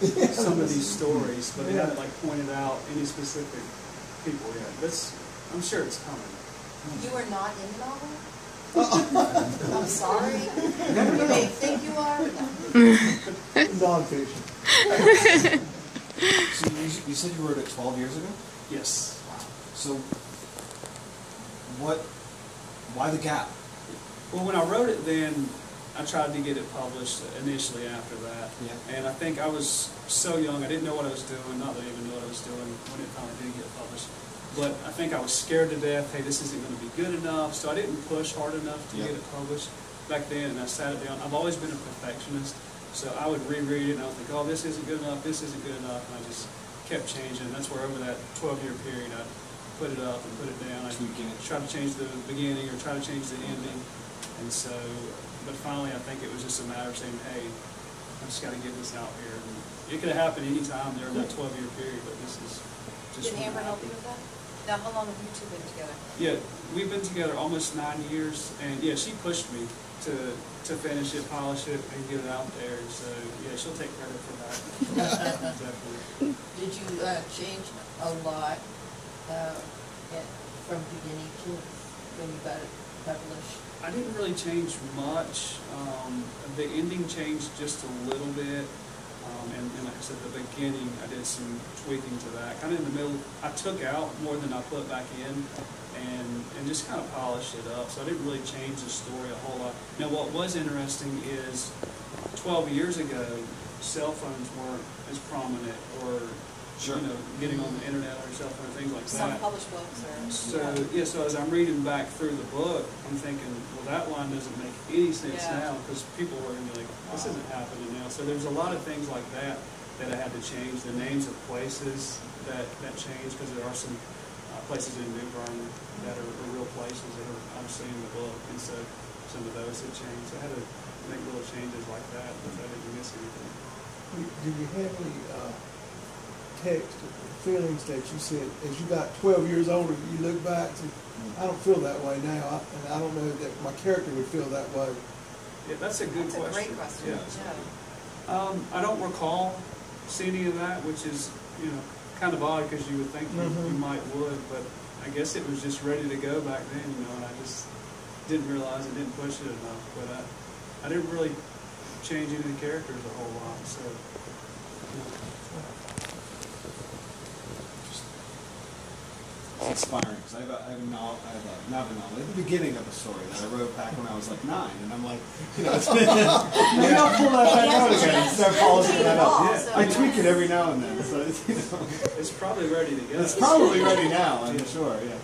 has some of these stories, but they haven't like pointed out any specific people yet. I'm sure it's coming. You are not in the novel? I'm sorry. You may think you are. Non-fiction. So you said you wrote it 12 years ago? Yes. Wow. So why the gap? Well, when I wrote it then, I tried to get it published initially after that. Yeah. And I think I was so young, I didn't know what I was doing, not that I even knew what I was doing when it finally did get published. But I think I was scared to death, hey, this isn't going to be good enough, so I didn't push hard enough to get it published back then, and I sat it down. I've always been a perfectionist, so I would reread it, and I would think, oh, this isn't good enough, this isn't good enough, and I just kept changing. And that's where over that 12-year period, I put it up and put it down. I tried to change the beginning or try to change the ending, and so, but finally I think it was just a matter of saying, hey, I just got to get this out here. And it could have happened any time during that 12-year period, but this is just... Did Amber help you with that? Now, how long have you two been together? Yeah, we've been together almost 9 years, and yeah, she pushed me to finish it, polish it, and get it out there. So yeah, she'll take credit for that. Definitely. Did you change a lot from beginning to when you got it published? I didn't really change much. The ending changed just a little bit. And like I said, at the beginning, I did some tweaking to that. Kind of in the middle, I took out more than I put back in, and just kind of polished it up. So I didn't really change the story a whole lot. Now, what was interesting is 12 years ago, cell phones weren't as prominent, or getting on the internet or cell phone, things like that. Some published books or... So as I'm reading back through the book, I'm thinking, well, that line doesn't make any sense now, because people are going to be like, this isn't happening now. So there's a lot of things like that that I had to change. The names of places that changed, because there are some places in New Bern that are real places that are obviously in the book, and so some of those have changed. So I had to make little changes like that, but I didn't miss anything. Do you have any text or feelings that you said, as you got 12 years older, you look back and say, I don't feel that way now, and I don't know that my character would feel that way? Yeah, that's a good question. That's a great question. Yeah. I don't recall seeing any of that, which is, kind of odd, because you would think you might would, but I guess it was just ready to go back then, and I just didn't realize I didn't push it enough. But I didn't really change any of the characters a whole lot, so. It's inspiring, because I have a novel at the beginning of a story that I wrote back when I was like 9, and I'm like, maybe I'll pull that back out again and start polishing that up. Yeah. I tweak it every now and then, so it's probably ready to go. It's probably ready now, I'm sure. Yeah.